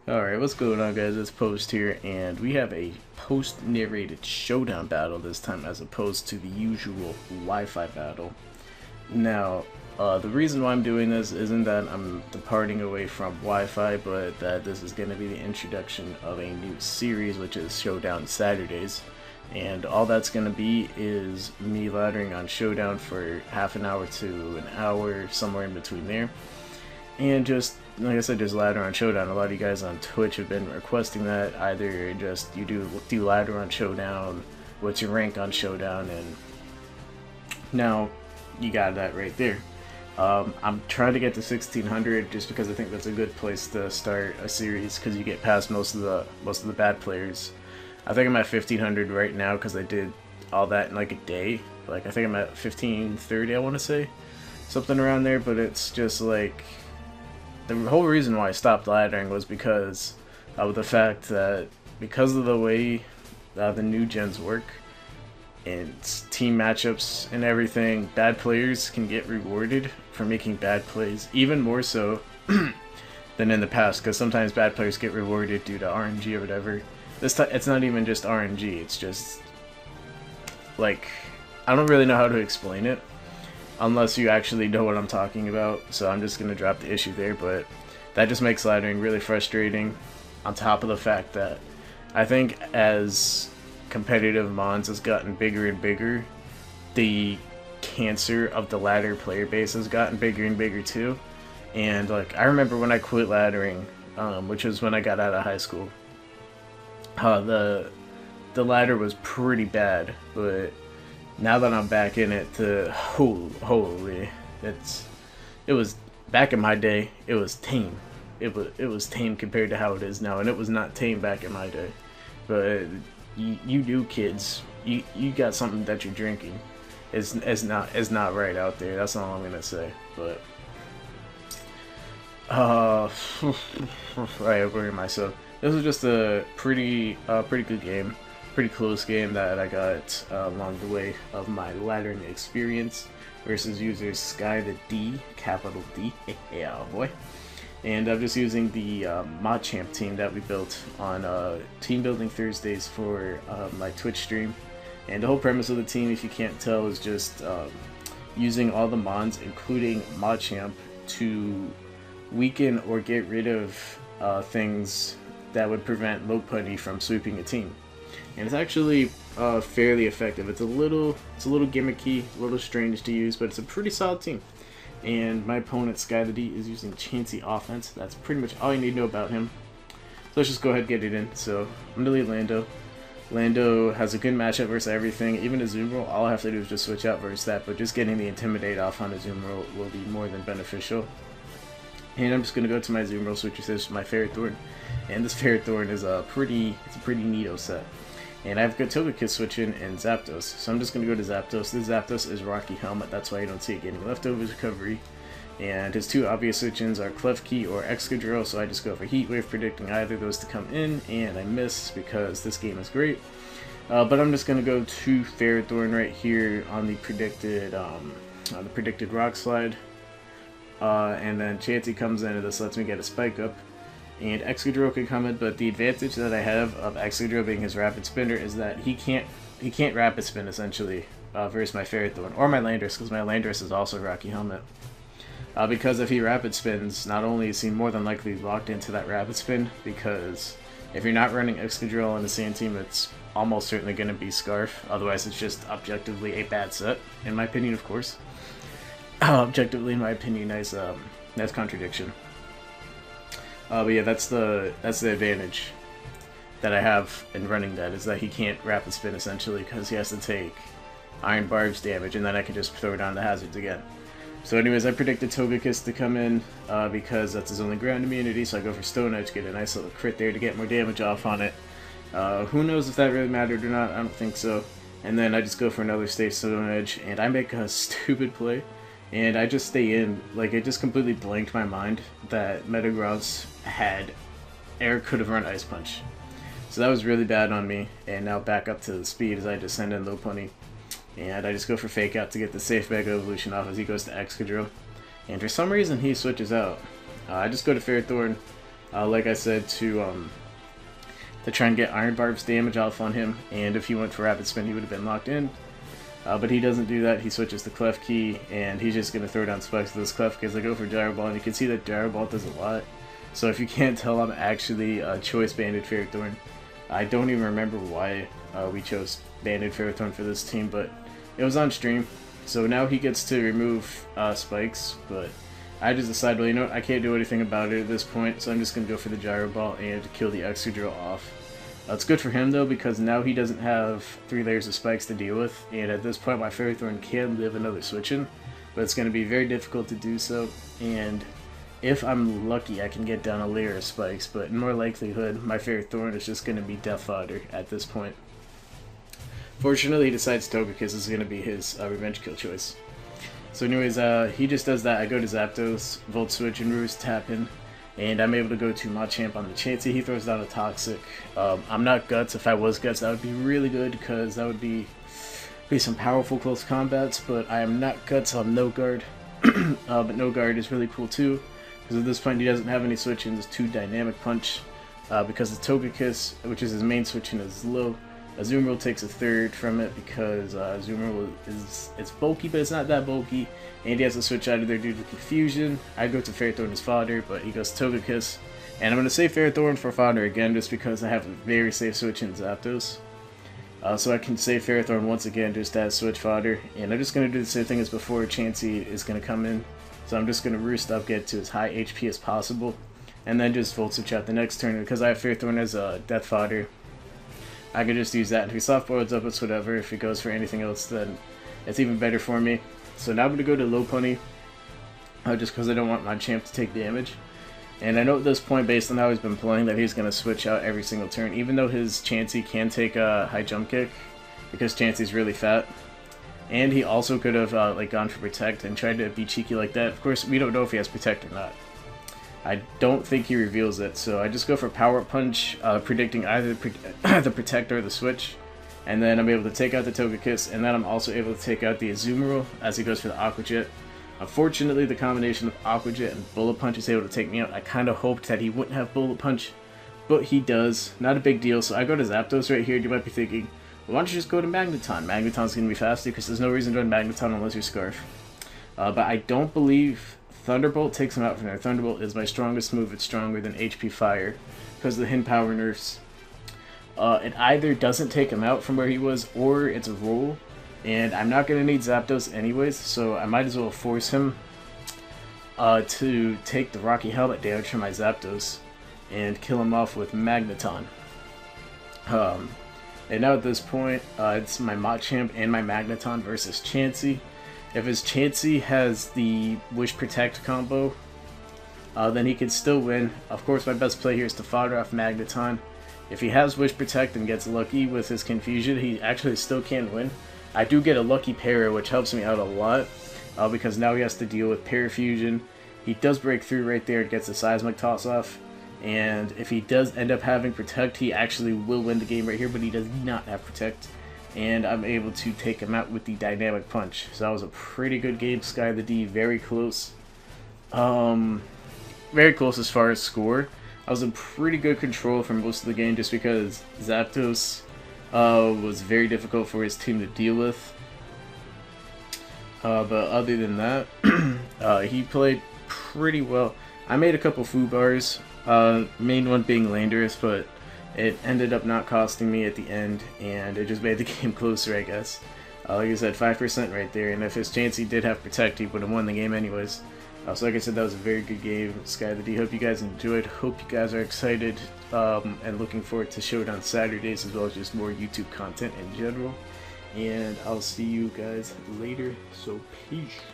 Alright, what's going on, guys? It's Post here, and we have a post-narrated showdown battle this time as opposed to the usual Wi-Fi battle. Now, the reason why I'm doing this isn't that I'm departing away from Wi-Fi, but that this is going to be the introduction of a new series, which is Showdown Saturdays. And all that's going to be is me laddering on Showdown for half an hour to an hour, somewhere in between there. And just, like I said, just ladder on Showdown. A lot of you guys on Twitch have been requesting that. Either just you do ladder on Showdown, what's your rank on Showdown, and now you got that right there. I'm trying to get to 1600 just because I think that's a good place to start a series because you get past most of the bad players. I think I'm at 1500 right now because I did all that in like a day. Like I think I'm at 1530, I want to say, something around there. But it's just like, the whole reason why I stopped laddering was because of the fact that because of the way the new gens work and team matchups and everything, bad players can get rewarded for making bad plays, even more so than in the past, because sometimes bad players get rewarded due to RNG or whatever. This time it's not even just RNG, it's just like, I don't really know how to explain it unless you actually know what I'm talking about, so I'm just gonna drop the issue there. But that just makes laddering really frustrating, on top of the fact that I think as competitive mons has gotten bigger and bigger, the cancer of the ladder player base has gotten bigger and bigger too. And like, I remember when I quit laddering, which was when I got out of high school, the ladder was pretty bad, but now that I'm back in it, holy, it was back in my day. It was tame. It was tame compared to how it is now, and it was not tame back in my day. But you do, kids. You got something that you're drinking. It's not right out there. That's all I'm gonna say. But I agree myself. This was just a pretty good game. Pretty close game that I got along the way of my laddering experience versus users skytheD, capital D, yeah boy. And I'm just using the Machamp team that we built on Team Building Thursdays for my Twitch stream. And the whole premise of the team, if you can't tell, is just using all the mons, including Machamp, to weaken or get rid of things that would prevent Lopunny from sweeping a team. And it's actually fairly effective. It's a little gimmicky, a little strange to use, but it's a pretty solid team. And my opponent, skytheD, is using Chansey offense. That's pretty much all you need to know about him. So let's just go ahead and get it in. So I'm gonna lead Lando. Lando has a good matchup versus everything. Even a zoom roll, all I have to do is just switch out versus that, but just getting the Intimidate off on a zoom roll will be more than beneficial. And I'm just gonna go to my zoom roll switch, this is my Ferrothorn. And this Ferrothorn is a pretty neato set. And I have good Togekiss switch in and Zapdos, so I'm just going to go to Zapdos. This Zapdos is Rocky Helmet, that's why you don't see it getting Leftovers Recovery. And his two obvious switch-ins are Klefki or Excadrill, so I just go for Heat Wave, predicting either of those to come in, and I miss because this game is great. But I'm just going to go to Ferrothorn right here on the predicted Rock Slide. And then Chansey comes in and this lets me get a Spike Up. And Excadrill can come in, but the advantage that I have of Excadrill being his Rapid Spinner is that he can't Rapid Spin essentially versus my Ferrothorn or my Landorus, because my Landorus is also Rocky Helmet. Because if he Rapid Spins, not only is he more than likely locked into that Rapid Spin, because if you're not running Excadrill on the same team, it's almost certainly going to be Scarf. Otherwise, it's just objectively a bad set, in my opinion, of course. Objectively, in my opinion, nice contradiction. But yeah, that's the advantage that I have in running that, is that he can't Rapid Spin essentially because he has to take Iron Barb's damage, and then I can just throw down the hazards again. So anyways, I predicted Togekiss to come in because that's his only ground immunity, so I go for Stone Edge, get a nice little crit there to get more damage off on it. Who knows if that really mattered or not, I don't think so. And then I just go for another stage Stone Edge, and I make a stupid play. And I just stay in, like, it just completely blanked my mind that Metagross could have run Ice Punch. So that was really bad on me, and now back up to the speed as I just send in Lopunny. And I just go for Fake Out to get the safe Mega Evolution off as he goes to Excadrill. And for some reason he switches out. I just go to Ferrothorn, like I said, to try and get Iron Barb's damage off on him, and if he went for Rapid Spin, he would have been locked in. But he doesn't do that. He switches to Clef Key, and he's just going to throw down spikes with those Clef Keys. I go for Gyro Ball, and you can see that Gyro Ball does a lot. So if you can't tell, I'm actually choice Banded Ferrothorn. I don't even remember why we chose Banded Ferrothorn for this team, but it was on stream. So now he gets to remove spikes, but I just decided, well, you know what, I can't do anything about it at this point, so I'm just going to go for the Gyro Ball and kill the Excadrill off. It's good for him though, because now he doesn't have 3 layers of spikes to deal with, and at this point my Ferrothorn can live another switch in, but it's going to be very difficult to do so, and if I'm lucky I can get down a layer of spikes, but in more likelihood my Ferrothorn is just going to be death fodder at this point. Fortunately he decides Togekiss is going to be his revenge kill choice. So anyways, he just does that. I go to Zapdos, Volt Switch, and Roost tap in. And I'm able to go to Machamp on the Chansey. He throws down a Toxic. I'm not Guts. If I was Guts, that would be really good, because that would be some powerful close combats. But I am not Guts, so I'm No Guard. But No Guard is really cool too, because at this point he doesn't have any switch-ins to Dynamic Punch. Because the Togekiss, which is his main switch-in, is low. Azumarill takes a third from it because Azumarill it's bulky, but it's not that bulky, and he has to switch out of there due to confusion. I go to Ferrothorn as fodder, but he goes Togekiss, and I'm going to say Ferrothorn for fodder again just because I have a very safe switch in Zapdos. So I can say Ferrothorn once again just as switch fodder, and I'm just going to do the same thing as before. Chansey is going to come in, so I'm just going to Roost up, get to as high HP as possible, and then just Volt Switch out the next turn. Because I have Ferrothorn as a death fodder, I could just use that. And if he soft boards up, it's whatever. If he goes for anything else, then it's even better for me. So now I'm going to go to Lopunny, just because I don't want my Machamp to take damage. And I know at this point, based on how he's been playing, that he's going to switch out every single turn, even though his Chansey can take a high jump kick, because Chansey's really fat. And he also could have like gone for Protect and tried to be cheeky like that. Of course, we don't know if he has Protect or not. I don't think he reveals it, so I just go for Power Punch, predicting either the Protect or the Switch, and then I'm able to take out the Togekiss, and then I'm also able to take out the Azumarill as he goes for the Aqua Jet. Unfortunately, the combination of Aqua Jet and Bullet Punch is able to take me out. I kind of hoped that he wouldn't have Bullet Punch, but he does. Not a big deal, so I go to Zapdos right here. You might be thinking, well, why don't you just go to Magneton? Magneton's going to be faster, because there's no reason to run Magneton unless you're Scarf. But I don't believe Thunderbolt takes him out from there. Thunderbolt is my strongest move. It's stronger than HP Fire because of the Hidden Power nerfs. It either doesn't take him out from where he was, or it's a roll. And I'm not going to need Zapdos anyways, so I might as well force him to take the Rocky Helmet damage from my Zapdos and kill him off with Magneton. And now at this point, it's my Machamp and my Magneton versus Chansey. If his Chansey has the Wish Protect combo, then he can still win. Of course, my best play here is to fodder off Magneton. If he has Wish Protect and gets lucky with his Confusion, he actually still can win. I do get a lucky Para, which helps me out a lot, because now he has to deal with Parafusion. He does break through right there and gets a Seismic Toss-Off. And if he does end up having Protect, he actually will win the game right here, but he does not have Protect. And I'm able to take him out with the Dynamic Punch. So that was a pretty good game. skytheD, very close. Very close as far as score. I was in pretty good control for most of the game just because Zapdos was very difficult for his team to deal with. But other than that, he played pretty well. I made a couple Fuubars, main one being Landorus, but it ended up not costing me at the end, and it just made the game closer, I guess. Like I said, 5% right there, and if his Chansey did have Protect, he would have won the game anyways. So like I said, that was a very good game, skytheD. Hope you guys enjoyed. Hope you guys are excited and looking forward to Showdown Saturdays, as well as just more YouTube content in general. And I'll see you guys later, so peace.